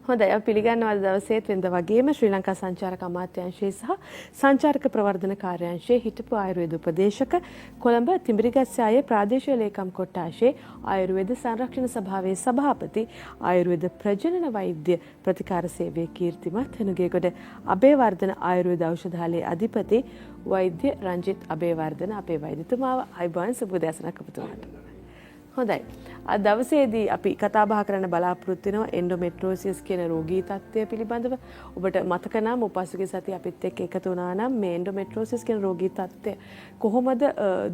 හොඳයි අපි පිළිගන්නවා අද දවසේත් වෙනද වගේම ශ්‍රී ලංකා සංචාරක අමාත්‍යාංශයේ සහ සංචාරක ප්‍රවර්ධන කාර්යාංශයේ හිටපු ආයුර්වේද උපදේශක කොළඹ තිඹිරිගස්සායේ ප්‍රාදේශීය ලේකම් කොට්ටාශයේ ආයුර්වේද සංරක්ෂණ සභාවේ සභාපති ආයුර්වේද ප්‍රජනන වෛද්‍ය ප්‍රතිකාර සේවයේ කීර්තිමත් වෙනුගේගොඩ අබේවර්ධන ආයුර්වේද ඖෂධාලයේ අධිපති වෛද්‍ය රංජිත් අබේවර්ධන අපේ වෛද්‍යතුමාව අයිබෝන් සුබෝදෑසනක් ඔබතුමාට. හොඳයි. අද දවසේදී අපි කතා බහ කරන්න බලාපොරොත්තු වෙනවා එන්ඩෝමෙට්‍රියොසිස් කියන රෝගී තත්ත්වය පිළිබඳව. ඔබට මතක නම් උපසුගේ සතිය අපිත් එක්ක එකතු වුණා නම් මේ එන්ඩෝමෙට්‍රියොසිස් කියන රෝගී තත්ත්වය කොහොමද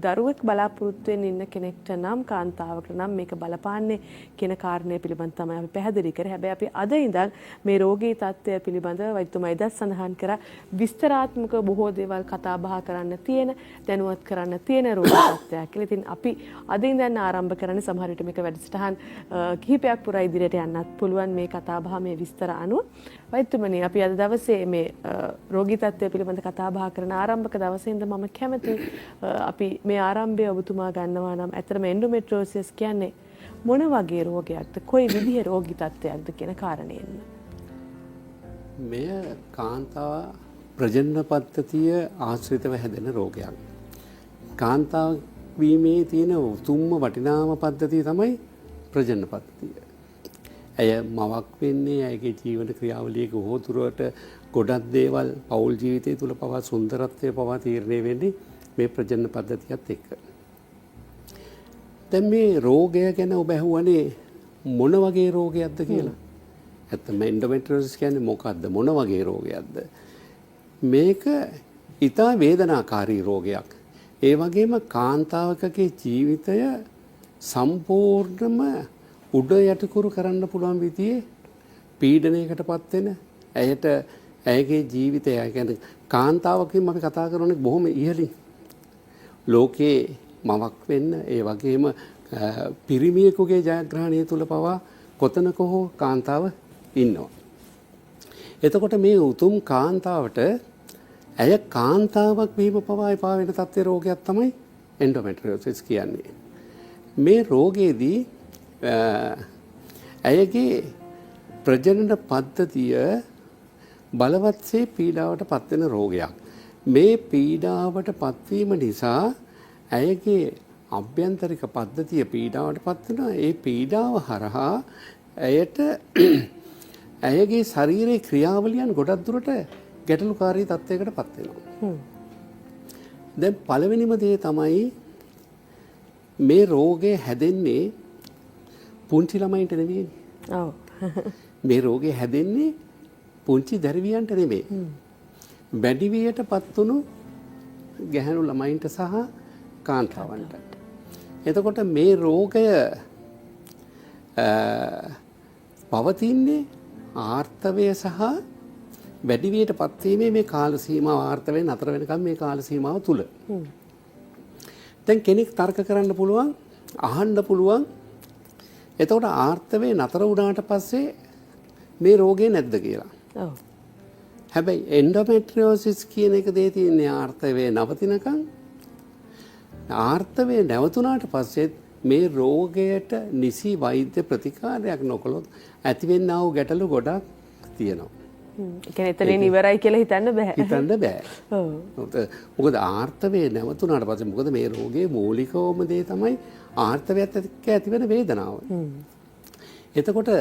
දරුවෙක් බලාපොරොත්තු වෙන්න ඉන්න කෙනෙක්ට නම් කාන්තාවකට නම් මේක බලපාන්නේ කියන කාරණය පිළිබඳව තමයි අපි පැහැදිලි කරේ. හැබැයි අපි අද ඉඳන් මේ රෝගී තත්ත්වය පිළිබඳව වෛද්‍යතුමා ඉදත් සඳහන් කරා විස්තරාත්මක බොහෝ දේවල් කතා බහ කරන්න තියෙන දැනුවත් කරන්න තියෙන රෝගී තත්ත්වයක් කියලා. ඉතින් අපි අද ඉඳන් ආරම්භ කරන්නේ සමහර විට මේක වැඩසටහන් කිහිපයක් පුරා ඉදිරියට යන්නත් පුළුවන් මේ කතා බහ මේ විස්තර අනුව. වෛද්‍යතුමනි අපි අද දවසේ මේ රෝගී තත්ත්වය පිළිබඳ කතා බහ කරන ආරම්භක දවසේ ඉඳන් මම කැමතියි අපි මේ ආරම්භය ඔබතුමා ගන්නවා නම් ඇත්තටම එන්ඩෝමෙට්‍රියොසිස් කියන්නේ මොන වගේ රෝගයක්ද කොයි විදිහේ රෝගී තත්ත්වයක්ද කියන කාරණේන්න. මෙය කාන්තාව ප්‍රජනන පද්ධතිය ආශ්‍රිතව හැදෙන රෝගයක්. කාන්තාව වීමේ තියෙන උතුම්ම වටිනාම පද්ධතිය තමයි ප්‍රජනන පද්ධතිය. ඇය මවක් වෙන්නේ ඇයගේ ජීවන ක්‍රියාවලියක බොහෝ දුරට ගොඩක් දේවල් පෞල් ජීවිතය තුළ පවා සුන්දරත්වය පවා තීරණය වෙන්නේ මේ ප්‍රජනන පද්ධතියත් එක්ක. දැන් මේ රෝගය ගැන ඔබ ඇහුවනේ මොන වගේ රෝගයක්ද කියලා. ඇත්තම එන්ඩෝමෙට්‍රියොසිස් කියන්නේ මොකක්ද මොන වගේ රෝගයක්ද? මේක ඊටා වේදනාකාරී රෝගයක්. ඒ වගේම කාන්තාවකගේ ජීවිතය සම්පූර්ණම උඩ යටිකුරු කරන්න පුළුවන් විදිහේ පීඩනයකටපත් වෙන ඇයට ඇයගේ ජීවිතය කියන්නේ කාන්තාවකින් අපි කතා කරන්නේ බොහොම ඉහළින් ලෝකේ මවක් වෙන්න ඒ වගේම පිරිමියෙකුගේ ජයග්‍රහණය තුල පවා කොතනක හෝ කාන්තාව ඉන්නවා. එතකොට මේ උතුම් කාන්තාවට ඇය කාන්තාවක් වීම පවා එපා වෙන තත්ත්වයේ රෝගයක් තමයි එන්ඩෝමෙට්‍රියොසිස් කියන්නේ. මේ රෝගයේදී ඇයගේ ප්‍රජනන පද්ධතිය බලවත්සේ පීඩාවට පත්වෙන රෝගයක්. මේ පීඩාවට පත්වීම නිසා ඇයගේ අභ්‍යන්තරික පද්ධතිය පීඩාවට පත්වෙනවා. ඒ පීඩාව හරහා ඇයට ඇයගේ ශරීරයේ ක්‍රියාවලියන් ගොඩක් දුරට ගැටලුකාරී තත්ත්වයකට පත් වෙනවා. දැන් පළවෙනිම දේ තමයි මේ රෝගය හැදෙන්නේ පුංචි ළමයින්ට නෙවෙයි. ඔව්. මේ රෝගය හැදෙන්නේ පුංචි දරුවියන්ට නෙමෙයි. වැඩි වියටපත් වුණු ගැහැණු ළමයින්ට සහ කාන්තාවන්ට. එතකොට මේ රෝගය පවතින්නේ ආර්තවය සහ වැඩි වියට පත්වීමේ මේ කාල සීමාව ආර්ථ වෙන නතර වෙනකම් මේ කාල සීමාව තුල. දැන් කෙනෙක් තර්ක කරන්න පුළුවන්, අහන්න පුළුවන්. එතකොට ආර්ථ නතර වුණාට පස්සේ මේ රෝගේ නැද්ද කියලා. ඔව්. හැබැයි එන්ඩෝමෙට්‍රියොසිස් කියන එක දේ තියෙන්නේ ආර්ථ වේ නවතිනකම්. ආර්ථ වේ නැවතුණාට පස්සේ මේ රෝගයට නිසි වෛද්‍ය ප්‍රතිකාරයක් නොකළොත් ඇතිවෙනා වූ ගැටලු ගොඩක් තියෙනවා. කියන්නේ එතනින් ඉවරයි කියලා හිතන්න බෑ. හිතන්න බෑ. ඔව්. මොකද ආර්ථවේ නැවතුණාට පස්සේ මොකද මේ රෝගයේ මූලිකවම දේ තමයි ආර්ථවයත් එක්ක ඇතිවෙන වේදනාව. එතකොට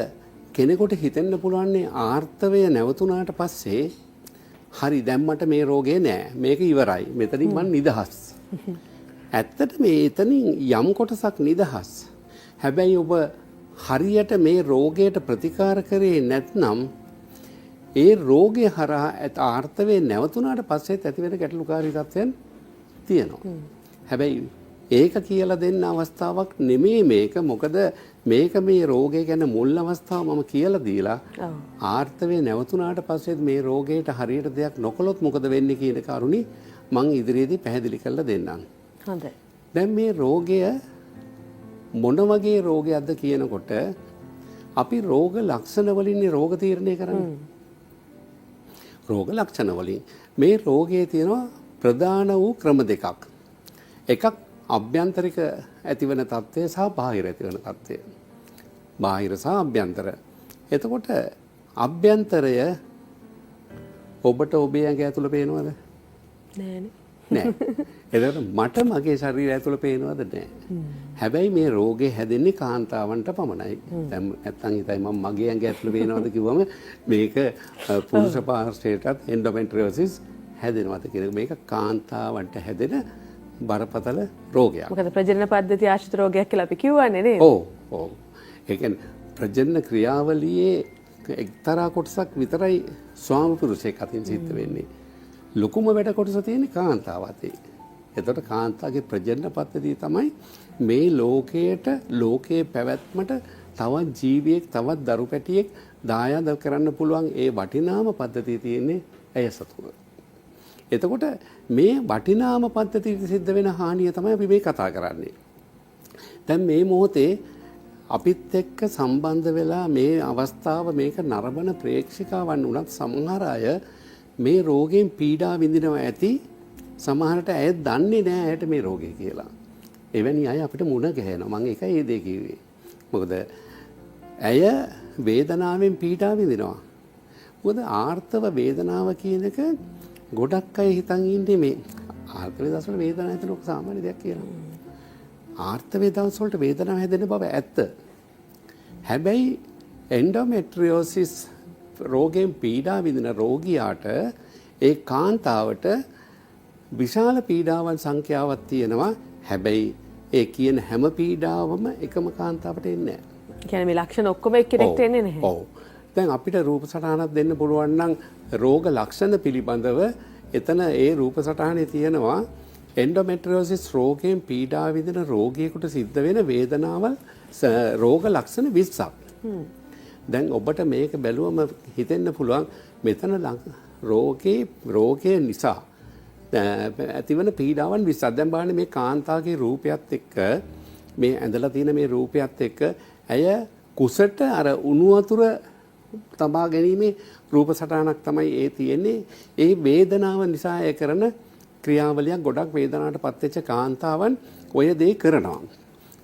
කෙනෙකුට හිතෙන්න පුළුවන් ආර්ථවය නැවතුණාට පස්සේ හරි දැන් මට මේ රෝගේ නෑ. මේක ඉවරයි. මෙතනින් මම නිදහස්. ඇත්තට මේ එතනින් යම් කොටසක් නිදහස්. හැබැයි ඔබ හරියට මේ රෝගයට ප්‍රතිකාර කරේ නැත්නම් ඒ රෝගය හරහා ආර්ථවේ නැවතුණාට පස්සෙත් ඇතිවෙන ගැටලුකාරී තත්ත්වයන් තියෙනවා. හැබැයි ඒක කියලා දෙන්න අවස්ථාවක් නෙමෙයි මේක. මොකද මේක මේ රෝගය ගැන මුල් අවස්ථාව මම කියලා දීලා ආර්ථවේ නැවතුණාට පස්සෙත් මේ රෝගයට හරියට දෙයක් නොකළොත් මොකද වෙන්නේ කියන කරුණි මම ඉදිරියේදී පැහැදිලි කරලා දෙන්නම්. හොඳයි. දැන් මේ රෝගය මොන වගේ රෝගයක්ද කියනකොට අපි රෝග ලක්ෂණ වලින් රෝග තීරණය කරන්නේ. රෝග ලක්ෂණ වලින් මේ රෝගයේ තියෙනවා ප්‍රධාන වූ ක්‍රම දෙකක්. එකක් අභ්‍යන්තරික ඇතිවන තත්ත්වය සහ බාහිර ඇතිවන තත්ත්වය. බාහිර සහ අභ්‍යන්තර. එතකොට අභ්‍යන්තරය ඔබට ඔබේ ඇඟ ඇතුළ පේනවද? නෑනේ. නෑ. එතකොට මට මගේ ශරීරය ඇතුළ පේනවද? නෑ. හැබැයි මේ රෝගේ හැදෙන්නේ කාන්තාවන්ට පමණයි. දැන් නැත්තම් හිතයි මම මගේ ඇඟ ඇතුළ පේනවද කිව්වම මේක පුරුෂ පාර්ශ්වයටත් එන්ඩෝමෙට්‍රියෝසිස් හැදෙනවද කියන මේක කාන්තාවන්ට හැදෙන බරපතල රෝගයක්. මොකද ප්‍රජනන පද්ධතිය ආශ්‍රිත රෝගයක් කියලා අපි කියවන්නේ නේද? ඔව් ඔව්. ඒ කියන්නේ ප්‍රජනන ක්‍රියාවලියේ එක්තරා කොටසක් විතරයි ස්වාම පුරුෂයෙක් අතින් සිද්ධ වෙන්නේ. ලොකුම වැඩ කොටස තියෙන්නේ කාන්තාව අතේ. එතකොට කාන්තාවගේ ප්‍රජනන පද්ධතිය තමයි මේ ලෝකයේ පැවැත්මට තවත් ජීවියෙක් තවත් දරු පැටියෙක් දායාද කරන්න පුළුවන් ඒ වටිනාම පද්ධතිය තියෙන්නේ ඇය සතුව. එතකොට මේ වටිනාම පද්ධතියට සිද්ධ වෙන හානිය තමයි අපි මේ කතා කරන්නේ. දැන් මේ මොහොතේ අපිත් එක්ක සම්බන්ධ වෙලා මේ අවස්ථාව මේක නරඹන ප්‍රේක්ෂිකාවන් උනත් සමහර අය මේ රෝගයෙන් පීඩා විඳිනවා ඇති. සමහරට ඇය දන්නේ නැහැ ඇයට මේ රෝගය කියලා. එවැනි අය අපිට මුණ ගැහෙනවා. මම ඒකයි ඒ දේ කිව්වේ. මොකද ඇය වේදනාවෙන් පීඩා විඳිනවා. මොකද ආර්තව වේදනාව කියන එක ගොඩක් අය හිතන් ඉන්නේ මේ ආර්ත වේදනාව වල වේදනාව හිතන ඔක සාමාන්‍ය දෙයක් කියලා. ආර්ත වේදනාව වලට වේදනාව හැදෙන බව ඇත්ත. හැබැයි එන්ඩෝමෙට්‍රියෝසිස් රෝගයෙන් පීඩා විඳින රෝගියාට ඒ කාන්තාවට විශාල පීඩාවන් සංඛ්‍යාවක් තියෙනවා. හැබැයි ඒ කියන හැම පීඩාවම එකම කාන්තාවට එන්නේ නැහැ. ඒ කියන්නේ මේ ලක්ෂණ ඔක්කොම එක්කෙනෙක්ට එන්නේ නැහැ. ඔව්. දැන් අපිට රූප සටහනක් දෙන්න පුළුවන් නම් රෝග ලක්ෂණ පිළිබඳව එතන ඒ රූප සටහනේ තියෙනවා එන්ඩෝමෙට්‍රියෝසිස් රෝගයෙන් පීඩා විඳින රෝගියෙකුට සිද්ධ වෙන වේදනාවල් රෝග ලක්ෂණ 20ක්. දැන් ඔබට මේක බැලුවම හිතෙන්න පුළුවන් මෙතන රෝගයේ නිසා ඇතිවන පීඩාවන් 20ක්. දැන් බලන්න මේ කාන්තාවගේ රූපයත් එක්ක මේ ඇඳලා තියෙන මේ රූපයත් එක්ක ඇය කුසට අර උණු වතුර තබා ගැනීමේ රූප සටහනක් තමයි ඒ තියෙන්නේ. ඒ වේදනාව නිසා ඒ කරන ක්‍රියාවලියක් ගොඩක් වේදනාවට පත් වෙච්ච කාන්තාවන් ඔය දේ කරනවා.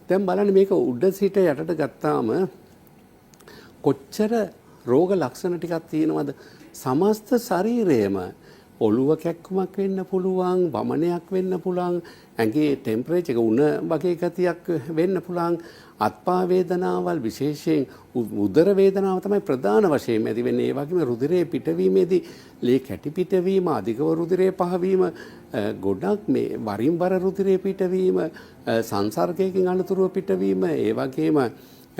දැන් බලන්න මේක උඩ සිට යටට ගත්තාම කොච්චර රෝග ලක්ෂණ ටිකක් තියෙනවද? සමස්ත ශරීරයේම ඔළුව කැක්කුමක් වෙන්න පුළුවන්, වමනයක් වෙන්න පුළුවන්, ඇඟේ ටෙම්පරේචර් එක උණ වගේ ගතියක් වෙන්න පුළුවන්, අත්පා වේදනාවල් විශේෂයෙන් උදර වේදනාව තමයි ප්‍රධාන වශයෙන් ඇති වෙන්නේ. ඒ වගේම රුධිරයේ පිටවීමේදී ලේ කැටි පිටවීම, අධිකව රුධිරයේ පහවීම, ගොඩක් මේ වරින් වර රුධිරයේ පිටවීම, සංසර්ගයකින් අනතුරුව පිටවීම, ඒ වගේම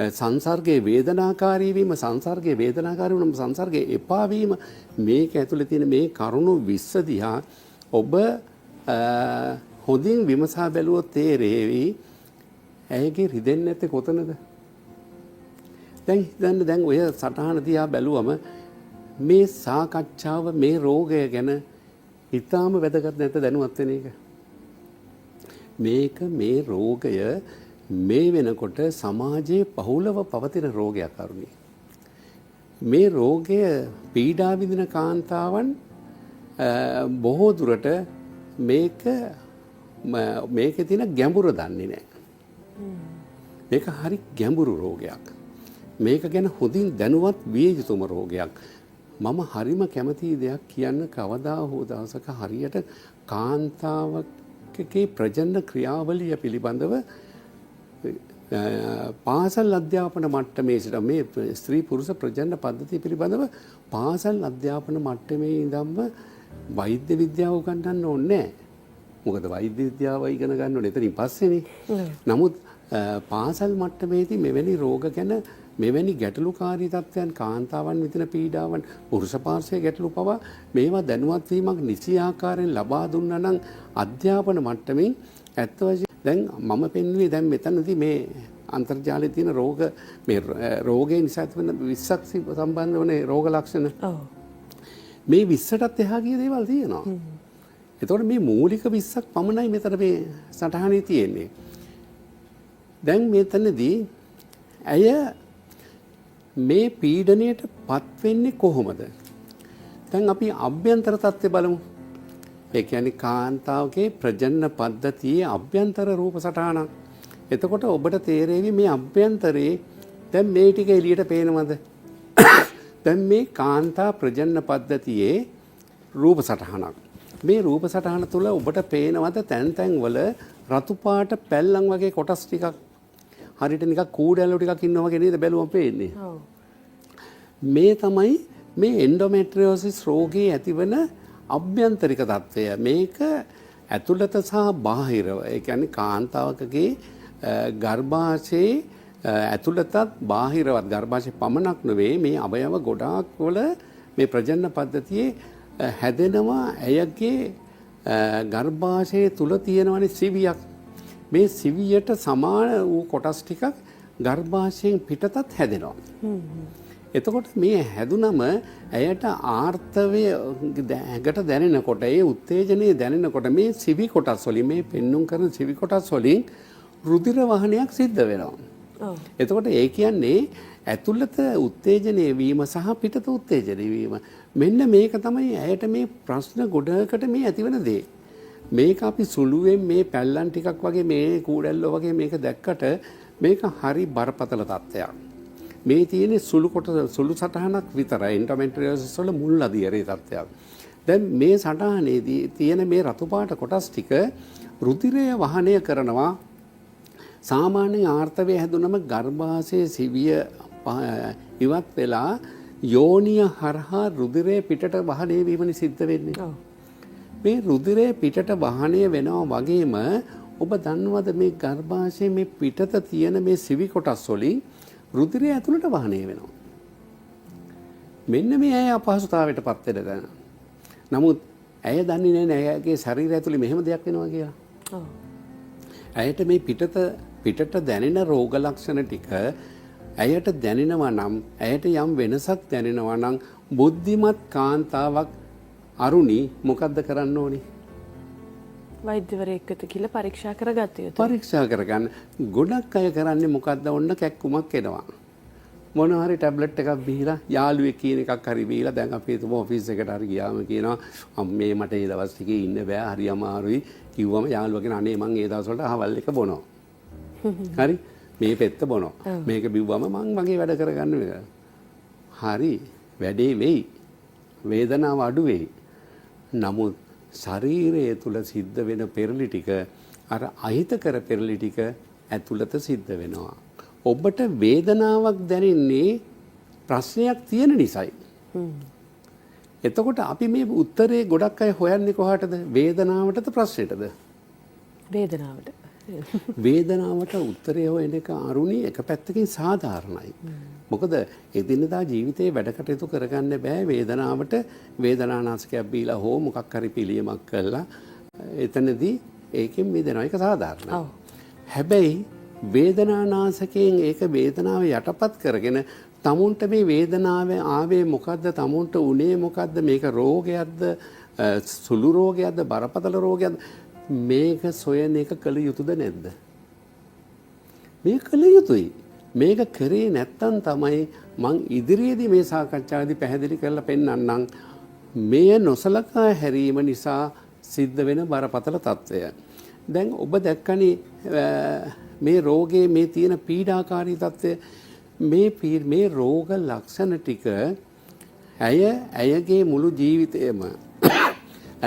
සංසර්ගයේ වේදනාකාරී වීම, සංසර්ගයේ වේදනාකාරී වුණම සංසර්ගයේ එපා වීම, මේක ඇතුලේ තියෙන මේ කරුණු 20 දිහා ඔබ හොඳින් විමසා බැලුවොත් තේරෙවි ඇයගේ රිදෙන්නේ නැත්තේ කොතනද? දැන් ඔය සටහන දිහා බැලුවම මේ සාකච්ඡාව මේ රෝගය ගැන ඊටාම වැදගත් නැත දැනුවත් වෙන එක. මේ රෝගය මේ වෙනකොට සමාජයේ බහුලව පවතින රෝගයක් කරුණි. මේ රෝගය පීඩා විඳින කාන්තාවන් බොහෝ දුරට මේකේ තියෙන ගැඹුර දන්නේ නැහැ. මේක හරි ගැඹුරු රෝගයක්. මේක ගැන හොඳින් දැනුවත් විය යුතුම රෝගයක්. මම හරිම කැමති දෙයක් කියන්න කවදා හෝ දවසක හරියට කාන්තාවකගේ ප්‍රජනන ක්‍රියාවලිය පිළිබඳව පාසල් අධ්‍යාපන මට්ටමේ සිට මේ ස්ත්‍රී පුරුෂ ප්‍රජනන පද්ධතිය පිළිබඳව පාසල් අධ්‍යාපන මට්ටමේ ඉඳන්ම වෛද්‍ය විද්‍යාව උගන්වන්න ඕනේ නැහැ. මොකද වෛද්‍ය විද්‍යාව ඉගෙන ගන්න ඕනේ එතනින් පස්සේනේ. නමුත් පාසල් මට්ටමේදී මෙවැනි රෝග ගැන මෙවැනි ගැටලුකාරී තත්ත්වයන් කාන්තාවන් විඳින පීඩාවන් පුරුෂ පාර්ශ්වයේ ගැටලු පවා මේවා දැනුවත් වීමක් නිසි ආකාරයෙන් ලබා දුන්නා නම් අධ්‍යාපන මට්ටමින් ඇත්ත වශයෙන් දැන් මම පෙන්වුවේ දැන් මෙතනදී මේ අන්තර්ජාලයේ තියෙන රෝග මේ රෝගය නිසා වෙන 20ක් සම්බන්ධ වන රෝග ලක්ෂණ. ඔව්. මේ 20ටත් එහා ගිය දේවල් තියෙනවා. එතකොට මේ මූලික 20ක් පමණයි මෙතන මේ සටහනේ තියෙන්නේ. දැන් මෙතනදී ඇය මේ පීඩණයට පත් වෙන්නේ කොහොමද? දැන් අපි අභ්‍යන්තර තත්ත්වය බලමු. ඒ කියන්නේ කාන්තාවගේ ප්‍රජනන පද්ධතියේ අභ්‍යන්තර රූප සටහනක්. එතකොට ඔබට තේරෙවි මේ අභ්‍යන්තරේ දැන් මේ ටික එළියට පේනවද? දැන් මේ කාන්තා ප්‍රජනන පද්ධතියේ රූප සටහනක්. මේ රූප සටහන තුළ ඔබට පේනවද තැන් තැන් වල රතු පාට පැල්ලම් වගේ කොටස් ටිකක් හරියට නිකන් කූඩැල්ලෝ ටිකක් ඉන්නවා වගේ නේද බැලුවම පේන්නේ. ඔව්. මේ තමයි මේ එන්ඩෝමෙට්‍රියෝසිස් රෝගයේ ඇතිවන අභ්‍යන්තරික තත්ත්වය. මේක ඇතුළත සහ බාහිරව. ඒ කියන්නේ කාන්තාවකගේ ගර්භාෂයේ ඇතුළතත් බාහිරවත් ගර්භාෂයේ පමණක් නෙවෙයි මේ අවයව ගොඩාක් වල මේ ප්‍රජනන පද්ධතියේ හැදෙනවා. ඇයගේ ගර්භාෂයේ තුල තියෙනවනේ සිවියක්. මේ සිවියට සමාන වූ කොටස් ටිකක් ගර්භාෂයෙන් පිටතත් හැදෙනවා. එතකොට මේ හැදුනම ඇයට ආර්තවය ඇඟට දැනෙනකොට ඒ උත්තේජනයේ දැනෙනකොට මේ සිවි කොටස් වලින් මේ පෙන්눔 කරන සිවි කොටස් වලින් රුධිර වහනයක් සිද්ධ වෙනවා. එතකොට ඒ කියන්නේ ඇතුළත උත්තේජනය වීම සහ පිටත උත්තේජනය වීම. මෙන්න මේක තමයි ඇයට මේ ප්‍රශ්න ගොඩකට මේ ඇතිවන දේ. මේක අපි සුළුවෙන් මේ පැල්ලම් ටිකක් වගේ මේ කූඩැල්ලෝ වගේ මේක දැක්කට මේක හරි බරපතල තත්ත්වයක්. මේ තියෙන සුළු සටහනක් විතරයි එන්ඩෝමෙට්‍රියෝසිස් වල මුල් අධීරයේ තත්ත්වයක්. දැන් මේ සටහනේදී තියෙන මේ රතු පාට කොටස් ටික රුධිරය වහනය කරනවා. සාමාන්‍ය ආර්තවය හැදුනම ගර්භාෂයේ සිවිය ඉවත් වෙලා යෝනිය හරහා රුධිරය පිටට වහනය වීමනි සිද්ධ වෙන්නේ. මේ රුධිරය පිටට වහනය වෙනවා වගේම ඔබ දන්නවද මේ ගර්භාෂයේ මේ පිටත තියෙන මේ සිවි කොටස් වලින් රුධිරය ඇතුළට වහනය වෙනවා. මෙන්න මේ ඇය අපහසුතාවයට පත් වෙන තැන. නමුත් ඇය දන්නේ නැහැ ඇයගේ ශරීරය ඇතුලේ මෙහෙම දෙයක් වෙනවා කියලා. ඔව්. ඇයට මේ පිටට දැනෙන රෝග ලක්ෂණ ටික ඇයට දැනෙනවා නම් ඇයට යම් වෙනසක් දැනෙනවා නම් බුද්ධිමත් කාන්තාවක් අරුණි මොකද්ද කරන්න ඕනේ? වෛද්‍යවරයෙක්ට කියලා පරීක්ෂා කරගත යුතුයි. පරීක්ෂා කරගන්න. ගොඩක් අය කරන්නේ මොකද්ද? ඔන්න කැක්කුමක් එනවා. මොනවා හරි ටැබ්ලට් එකක් බීලා යාළුවෙක් කියන එකක් හරි බීලා දැන් අපි හිතමු ඔෆිස් එකට හරි ගියාම කියනවා අම්මේ මට ඒ දවස් ටිකේ ඉන්න බෑ හරි අමාරුයි කිව්වම යාළුවා කියන අනේ මං ඒ දවස් වලට අහවල් එක බොනවා. හරි මේ පෙත්ත බොනවා. මේක බිව්වම මං මගේ වැඩ කරගන්න මේක. හරි වැඩේ වෙයි. වේදනාව අඩු වෙයි. නමුත් ශරීරය තුල සිද්ධ වෙන පෙරලි ටික අර අහිතකර පෙරලි ටික ඇතුළත සිද්ධ වෙනවා. ඔබට වේදනාවක් දැනෙන්නේ ප්‍රශ්නයක් තියෙන නිසායි. එතකොට අපි මේ උත්තරේ ගොඩක් අය හොයන්නේ කොහාටද? වේදනාවටද ප්‍රශ්නෙටද? වේදනාවට. වේදනාවට උත්තරය හොයන එක අරුණි එක පැත්තකින් සාධාරණයි. මොකද එදිනදා ජීවිතේ වැඩ කටයුතු කරගන්න බෑ වේදනාවට වේදනානාශකයක් බීලා හෝ මොකක් හරි පිළියමක් කළා එතනදී ඒකෙන් මිදෙනවා. ඒක සාධාරණයි. හැබැයි වේදනානාශකයෙන් ඒක වේදනාව යටපත් කරගෙන තමුන්ට මේ වේදනාව ආවේ මොකද්ද? තමුන්ට උනේ මොකද්ද? මේක රෝගයක්ද? සුළු රෝගයක්ද? බරපතල රෝගයක්ද? මේක සොයන එක කළ යුතුද නැද්ද? මේක කළ යුතුයි. මේක කරේ නැත්තම් තමයි මං ඉදිරියේදී මේ සාකච්ඡාවේදී පැහැදිලි කරලා පෙන්නන්නම් මේ නොසලකා හැරීම නිසා සිද්ධ වෙන බරපතල තත්ත්වය. දැන් ඔබ දැක්කනේ මේ රෝගයේ මේ තියෙන පීඩාකාරී තත්ත්වය මේ රෝග ලක්ෂණ ටික ඇයගේ මුළු ජීවිතේම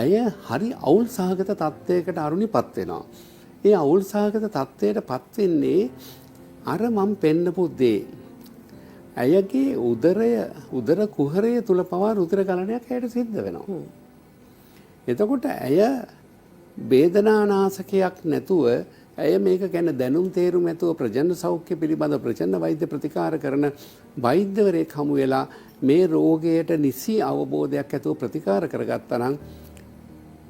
ඇය හරි අවුල් සහගත තත්ත්වයකට අරුණිපත් වෙනවා. ඒ අවුල් සහගත තත්ත්වයටපත් වෙන්නේ අර මම පෙන්නපු දේ. ඇයගේ උදර කුහරය තුල පවා රුධිර ගලණයක් ඇයට සිද්ධ වෙනවා. එතකොට ඇය වේදනානාශකයක් නැතුව ඇය මේක ගැන දැනුම් තේරුම් ඇතුව ප්‍රජනන සෞඛ්‍ය පිළිබඳ ප්‍රජනන වෛද්‍ය ප්‍රතිකාර කරන වෛද්‍යවරයෙක් හමු වෙලා මේ රෝගයට නිසි අවබෝධයක් ඇතුව ප්‍රතිකාර කරගත්තා නම්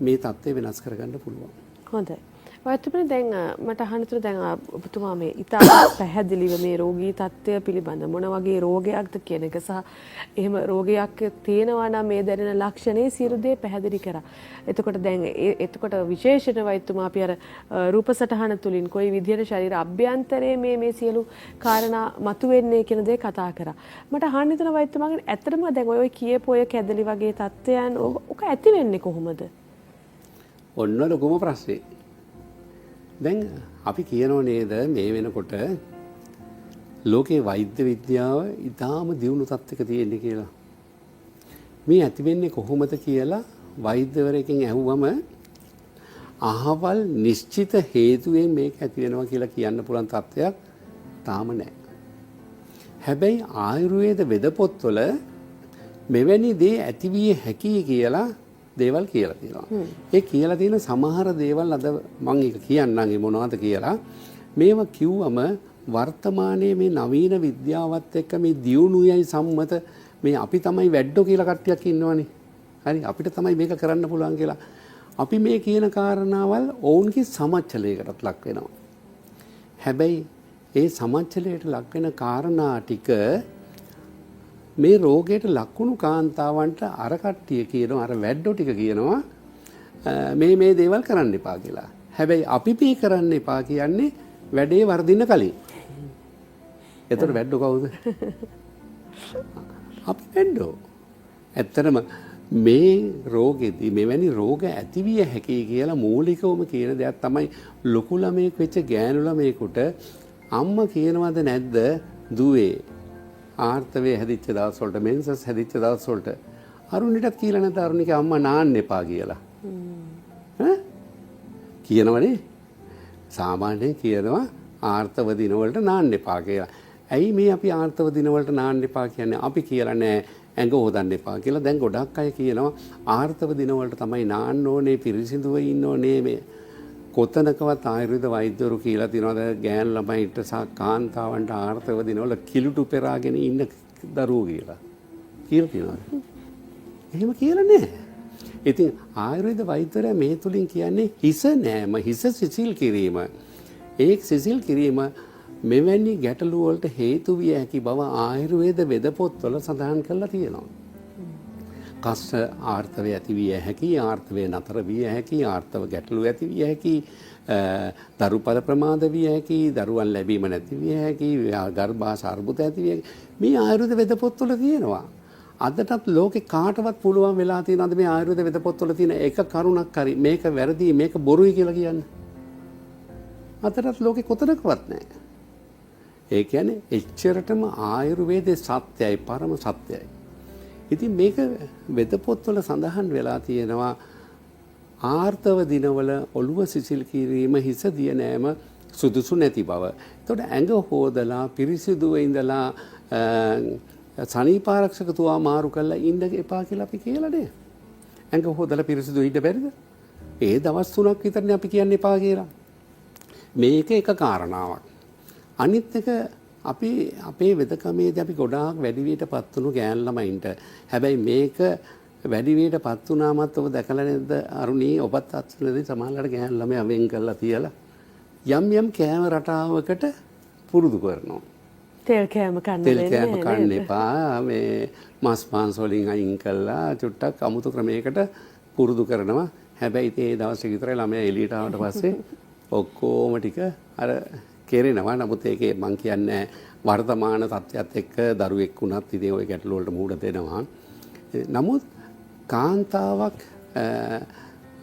මේ තත්ත්වය වෙනස් කරගන්න පුළුවන්. හොඳයි. වෛද්‍යවරුනි දැන් මට අහන්න තුන දැන් ඔබතුමා මේ ඉතා පැහැදිලිව මේ රෝගී තත්ත්වය පිළිබඳ මොන වගේ රෝගයක්ද කියන එක සහ එහෙම රෝගයක් තියෙනවා නම් මේ දැනෙන ලක්ෂණේ සියලු දේ පැහැදිලි කරා. එතකොට දැන් එතකොට විශේෂණ වෛද්‍යතුමා අපි අර රූප සටහන තුලින් කොයි විදිහට ශරීර අභ්‍යන්තරයේ මේ සියලු කාරණා මතුවෙන්නේ කියන දේ කතා කරා. මට අහන්න තුන වෛද්‍යතුමාගෙන් ඇත්තටම දැන් ඔය කියපු ඔය කැදලි වගේ තත්ත්වයන් ඔක ඇති වෙන්නේ කොහොමද? ඔන්න ලොකුම ප්‍රශ්නේ. දැන් අපි කියනෝ නේද මේ වෙනකොට ලෝකේ වෛද්‍ය විද්‍යාව ඉතාම දියුණු තත්ත්වයක තියෙන්නේ කියලා. මේ ඇති වෙන්නේ කොහොමද කියලා වෛද්‍යවරයෙක්ගෙන් ඇහුවම අහවල් නිශ්චිත හේතුවෙන් මේක ඇති වෙනවා කියලා කියන්න පුළුවන් තත්ත්වයක් තාම නැහැ. හැබැයි ආයුර්වේද වෙදපොත්වල මෙවැනි දේ ඇතිවිය හැකියි කියලා දේවල් කියලා තියෙනවා. ඒ කියලා තියෙන සමහර දේවල් අද මම ඒක කියන්නම් ඒ මොනවද කියලා. මේවා කිව්වම වර්තමානයේ මේ නවීන විද්‍යාවත් එක්ක මේ දියුණුවයි සම්මත මේ අපි තමයි වැඩෝ කියලා කට්ටියක් ඉන්නවනේ. හරි අපිට තමයි මේක කරන්න පුළුවන් කියලා. අපි මේ කියන කාරණාවල් ඔවුන්ගේ සමච්චලයකටත් ලක් වෙනවා. හැබැයි ඒ සමච්චලයට ලක් වෙන කාරණා ටික මේ රෝගයට ලක්ුණු කාන්තාවන්ට අර කට්ටිය කියනවා අර වැඩෝ ටික කියනවා මේ දේවල් කරන්න එපා කියලා. හැබැයි අපි මේ කරන්න එපා කියන්නේ වැඩේ වර්ධින්න කලින්. එතකොට වැඩෝ කවුද? අපි වැඩෝ. ඇත්තටම මේ රෝගෙදී මෙවැනි රෝග ඇතිවිය හැකියි කියලා මූලිකවම කියන දෙයක් තමයි ලොකු ළමයෙක් වෙච්ච ගෑනු ළමයෙකුට අම්මා කියනවද නැද්ද දුවේ ආර්තවයේ හැදිච්ච දවස් වලට මෙන්සස් හැදිච්ච දවස් වලට අරුණිටත් කියලා නැද්ද අරුණිගේ අම්මා නාන්න එපා කියලා ඈ කියනවනේ සාමාන්‍යයෙන් කියනවා ආර්තව දිනවලට නාන්න එපා කියලා. ඇයි මේ අපි ආර්තව දිනවලට නාන්න එපා කියන්නේ? අපි කියලා නෑ ඇඟ හොදන්න එපා කියලා. දැන් ගොඩක් අය කියනවා ආර්තව දිනවලට තමයි නාන්න ඕනේ, පිරිසිදුව ඉන්න ඕනේ. මේ කොතනකවත් ආයුර්වේද වෛද්‍යවරු කියලා තියනවාද ගෑන් ළමයින්ට සහ කාන්තාවන්ට ආර්තව දිනවල කිලුටු පෙරාගෙන ඉන්න දරුවෝ කියලා. කියලා තියනවාද? එහෙම කියලා නෑ. ඉතින් ආයුර්වේද වෛද්‍යවරයා මේ තුලින් කියන්නේ හිස නෑම, හිස සිසිල් කිරීම. ඒ සිසිල් කිරීම මෙවැනි ගැටලු වලට හේතු විය හැකි බව ආයුර්වේද වෙදපොත්වල සඳහන් කරලා තියෙනවා. කස්ස ආර්තවය ඇති විය හැකි, ආර්තවය නතර විය හැකි, ආර්තව ගැටලු ඇති විය හැකි, දරුපල ප්‍රමාද විය හැකි, දරුවන් ලැබීම නැති විය හැකි, ගර්භාෂ අර්බුද ඇති විය හැකි. මේ ආයුර්වේද වෙදපොත්වල තියෙනවා. අදටත් ලෝකේ කාටවත් පුළුවන් වෙලා තියෙනවද මේ ආයුර්වේද වෙදපොත්වල තියෙන එක කරුණක් හරි මේක වැරදි මේක බොරුයි කියලා කියන්න? අදටත් ලෝකේ කොතනකවත් නැහැ. ඒ කියන්නේ එච්චරටම ආයුර්වේදයේ සත්‍යයි පරම සත්‍යයි. ඉතින් මේක වෙදපොත්වල සඳහන් වෙලා තියෙනවා ආර්තව දිනවල ඔළුව සිසිල් කිරීම හිස දිය නෑම සුදුසු නැති බව. එතකොට ඇඟ හොදලා පිරිසිදුව ඉඳලා සනීපාරක්ෂක තුවා මාරු කරලා ඉන්න එපා කියලා අපි කියලා නේ. ඇඟ හොදලා පිරිසිදුව ඉන්න බැරිද? ඒ දවස් 3ක් විතරනේ අපි කියන්නේ එපා කියලා. මේක එක කාරණාවක්. අනිත් එක අපි අපේ වෙදකමේදී අපි ගොඩාක් වැඩිවියටපත් වුණු ගෑන් ළමයින්ට හැබැයි මේක වැඩිවියටපත් වුණාමත් ඔබ දැකලා නැද්ද අරුණී ඔබත් අත්සලදී සමහරවල්ලාට ගෑන් ළමයා වෙන් කරලා තියලා යම් කෑම රටාවකට පුරුදු කරනවා. තෙල් කෑම කන්න එපා මේ මස් මාංශ වලින් අයින් කළා චුට්ටක් අමුතු ක්‍රමයකට පුරුදු කරනවා. හැබැයි ඒ දවස් විතරයි ළමයා එළියට ආවට පස්සේ ඔක්කොම ටික අර කෙරෙනවා. නමුත් ඒකේ මං කියන්නේ වර්තමාන තත්ත්වයට එක්ක දරුවෙක් වුණත් ඉතින් ওই ගැටලු වලට මුහුණ දෙනවා. නමුත් කාන්තාවක්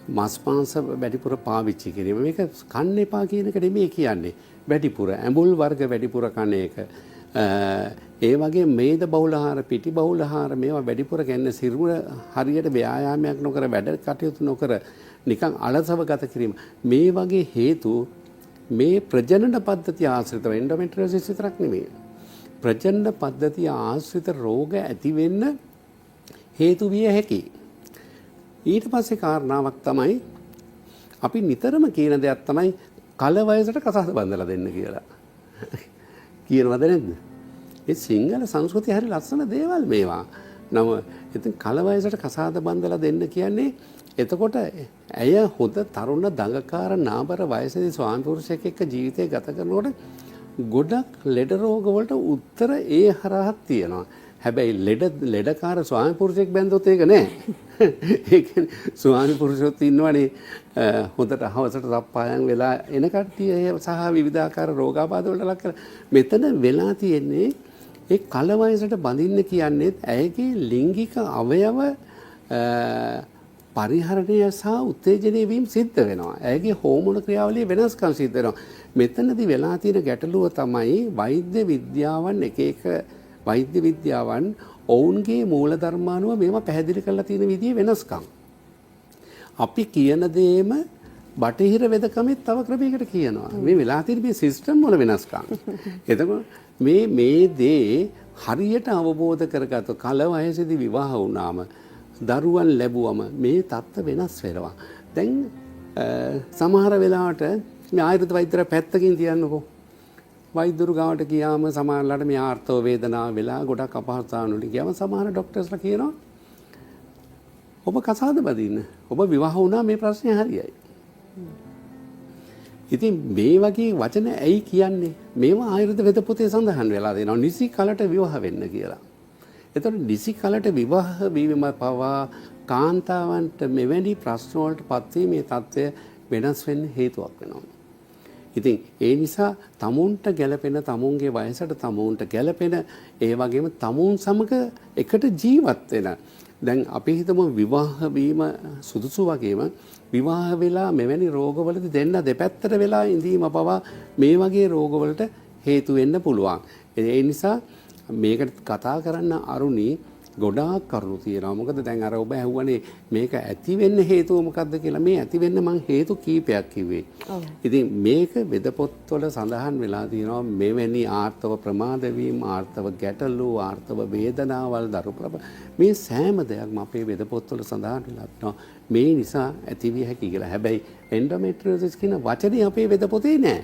මස් මාංශ වැඩිපුර පාවිච්චි කිරීම මේක කන්න එපා කියන එක නෙමෙයි කියන්නේ. වැඩිපුර ඇඹුල් වර්ග වැඩිපුර කන එක. ඒ වගේ මේද බහුල ආහාර, පිටි බහුල ආහාර මේවා වැඩිපුර ගන්න සිරුර හරියට ව්‍යායාමයක් නොකර වැඩ කටයුතු නොකර නිකන් අලසව ගත කිරීම. මේ වගේ හේතු මේ ප්‍රජනන පද්ධතිය ආශ්‍රිතව එන්ඩෝමෙට්‍රියෝසිස් විතරක් නෙමෙයි. ප්‍රජනන පද්ධතිය ආශ්‍රිත රෝග ඇති වෙන්න හේතු විය හැකියි. ඊට පස්සේ කාරණාවක් තමයි අපි නිතරම කියන දෙයක් තමයි කල වයසට කසාද බඳලා දෙන්න කියලා. කියනවද නැද්ද? ඒ සිංහල සංස්කෘතිය හරි ලස්සන දේවල් මේවා. නම ඉතින් කල වයසට කසාද බඳලා දෙන්න කියන්නේ එතකොට ඇය හොඳ තරුණ දඟකාර නාබර වයසේදී ස්වාමි පුරුෂයෙක් එක්ක ජීවිතය ගත කරනකොට ගොඩක් ලෙඩ රෝග වලට උත්තර ඒ හරහා තියෙනවා. හැබැයි ලෙඩකාර ස්වාමි පුරුෂයෙක් බැන්දොත් ඒක නෑ. ඒ කියන්නේ ස්වාමි පුරුෂයොත් ඉන්නවනේ හොඳට හවසට සප්පායම් වෙලා එන කට්ටිය සහ විවිධාකාර රෝගාබාධ වලට ලක් කරලා මෙතන වෙලා තියෙන්නේ ඒ කල වයසට බඳින්න කියන්නේ ඇයගේ ලිංගික අවයව පරිහරණය සහ උත්තේජනය වීම සිද්ධ වෙනවා. ඇයගේ හෝමෝන ක්‍රියාවලිය වෙනස්කම් සිද්ධ වෙනවා. මෙතනදී වෙලා තියෙන ගැටලුව තමයි වෛද්‍ය විද්‍යාවන් එක වෛද්‍ය විද්‍යාවන් ඔවුන්ගේ මූලධර්ම අනුව මේවා පැහැදිලි කරලා තියෙන විදිහේ වෙනස්කම්. අපි කියන දේම බටහිර වෙදකමෙත් තව ක්‍රමයකට කියනවා. මේ වෙලා තියෙන මේ සිස්ටම් වල වෙනස්කම්. එතකොට මේ දේ හරියට අවබෝධ කරගත්තොත් කල වයසේදී විවාහ වුණාම දරුවන් ලැබුවම මේ தත්ත්ව වෙනස් වෙනවා. දැන් සමහර වෙලාවට මේ ආයුර්වේද වෛද්‍යර පැත්තකින් තියන්නකෝ. වෛද්‍යරු ගාවට ගියාම සමහරලාට මේ ආර්ථව වේදනාව වෙලා ගොඩක් අපහසුතාවන වලින් ගියාම සමහර ડોක්ටර්ස්ලා කියනවා ඔබ කසාද බදින්න. ඔබ විවාහ වුණා මේ ප්‍රශ්නේ හරියයි. ඉතින් මේ වගේ වචන ඇයි කියන්නේ? මේවා ආයුර්වේද වෙද පොතේ සඳහන් වෙලා දෙනවා. නිසි කලට විවාහ වෙන්න කියලා. එතකොට නිසි කලට විවාහ වීම පවා කාන්තාවන්ට මෙවැනි ප්‍රශ්න වලට පත් වීමේ තත්ත්වය වෙනස් වෙන්න හේතුවක් වෙනවා. ඉතින් ඒ නිසා තමුන්ට ගැළපෙන තමුන්ගේ වයසට තමුන්ට ගැළපෙන ඒ වගේම තමුන් සමග එකට ජීවත් වෙන. දැන් අපි හිතමු විවාහ වීම සුදුසු වගේම විවාහ වෙලා මෙවැනි රෝගවලදී දෙන්න දෙපැත්තට වෙලා ඉඳීම පවා මේ වගේ රෝගවලට හේතු වෙන්න පුළුවන්. ඒ නිසා මේකට කතා කරන්න අරුණි ගොඩාක් කරුණු තියෙනවා. මොකද දැන් අර ඔබ ඇහුවනේ මේක ඇති වෙන්න හේතුව මොකක්ද කියලා. මේ ඇති වෙන්න මං හේතු කීපයක් කිව්වේ. ඉතින් මේක වෙද පොත්වල සඳහන් වෙලා තියෙනවා මෙවැනි ආර්ථව ප්‍රමාද වීම, ආර්ථව ගැටලු, ආර්ථව වේදනාවල් දරුප්‍රභ මේ සෑම දෙයක්ම අපේ වෙද පොත්වල සඳහන් වෙලා තියෙනවා. මේ නිසා ඇතිවිය හැකි කියලා. හැබැයි එන්ඩෝමෙට්‍රියෝසිස් කියන වචනේ අපේ වෙද පොතේ නෑ.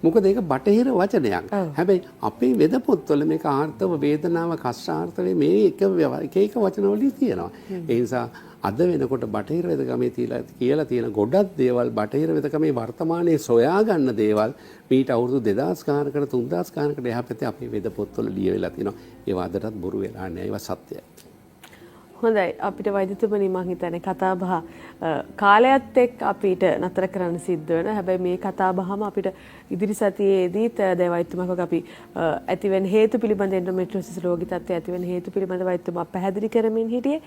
මොකද ඒක බටහිර වචනයක්. හැබැයි අපේ වෙද පොත්වල මේක ආර්ථව වේදනාව කෂ්ඨාර්ථවේ මේ එක වචන වලින් තියෙනවා. ඒ නිසා අද වෙනකොට බටහිර වෙදකමේ කියලා තියෙන ගොඩක් දේවල් බටහිර වෙදකමේ වර්තමානයේ සොයා ගන්න දේවල් මීට අවුරුදු 2000 ගානකට 3000 ගානකට එහා පැත්තේ අපේ වෙද පොත්වල ලියවිලා තියෙනවා. ඒවා අදටත් බොරු වෙලා නැහැ. ඒවා සත්‍යයි. හොඳයි අපිට වෛද්‍යතුමනි මම හිතන්නේ කතා බහ කාලයත් එක්ක අපිට නතර කරන්න සිද්ධ වෙනවා. හැබැයි මේ කතා බහම අපිට ඉදිරි සතියේදීත් දැන් වෛද්‍යතුමා වගේ අපි ඇතිවෙන හේතු පිළිබඳ එන්ඩෝමෙට්‍රියෝසිස් රෝගී තත්ත්වය ඇතිවෙන හේතු පිළිබඳ වෛද්‍යතුමා පැහැදිලි කරමින් හිටියේ.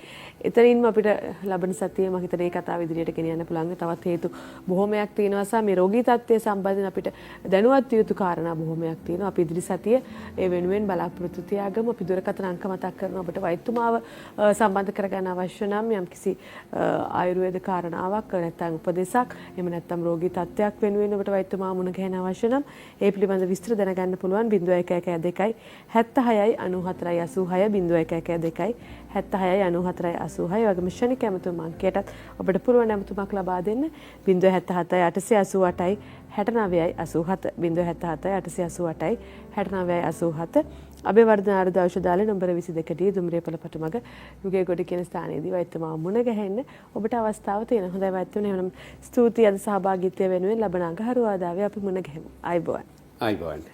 එතනින්ම අපිට ලබන සතියේ මම හිතන්නේ මේ කතාව ඉදිරියට ගෙනියන්න පුළුවන්. තවත් හේතු බොහොමයක් තියෙනවා සහ මේ රෝගී තත්ත්වය සම්බන්ධයෙන් අපිට දැනුවත් යුතු කාරණා බොහොමයක් තියෙනවා. අපි ඉදිරි සතියේ ඒ වෙනුවෙන් බලාපොරොත්තු තියාගමු. අපි දුරකථන අංක මතක් කරනවා ඔබට වෛද්‍යතුමාව සම්බන්ධ කරගන්න අවශ්‍ය නම් යම්කිසි ආයුර්වේද කාරණාවක් නැත්නම් උපදේශක් එහෙම නැත්නම් රෝගී තත්ත්වයක් වෙනුවෙන් ඔබට වෛද්‍යතුමා මුණ ගැහෙන අවශ්‍ය නම් ඒ පිළිබඳ විස්තර දැනගන්න පුළුවන් 0112 76 94 86 0112 76 94 86 වගේම ශනික ඇමතුම් අංකයටත් ඔබට පුළුවන් ඇමතුමක් ලබා දෙන්න 077 888 69 87 077 888 69 87 අබේවර්ධන ආයුර්වේද ඖෂධාලය නම්බර 22 දුම්රියපල පටුමග යුගයගොඩ කියන ස්ථානයේදී වෛද්‍යතුමා මුණ ගැහෙන්න ඔබට අවස්ථාව තියෙනවා. හොඳයි වෛද්‍යතුමනි එහෙනම් ස්තුතියි අද සහභාගීත්වය වෙනුවෙන් ලබන අඟහරුවාදාවේ අපි මුණ ගැහෙමු. ආයුබෝවන්. ආයුබෝවන්.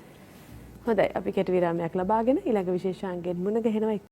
හොඳයි අපි කෙටි විරාමයක් ලබාගෙන ඊළඟ විශේෂාංගයෙන් මුණ ගැහෙනවා.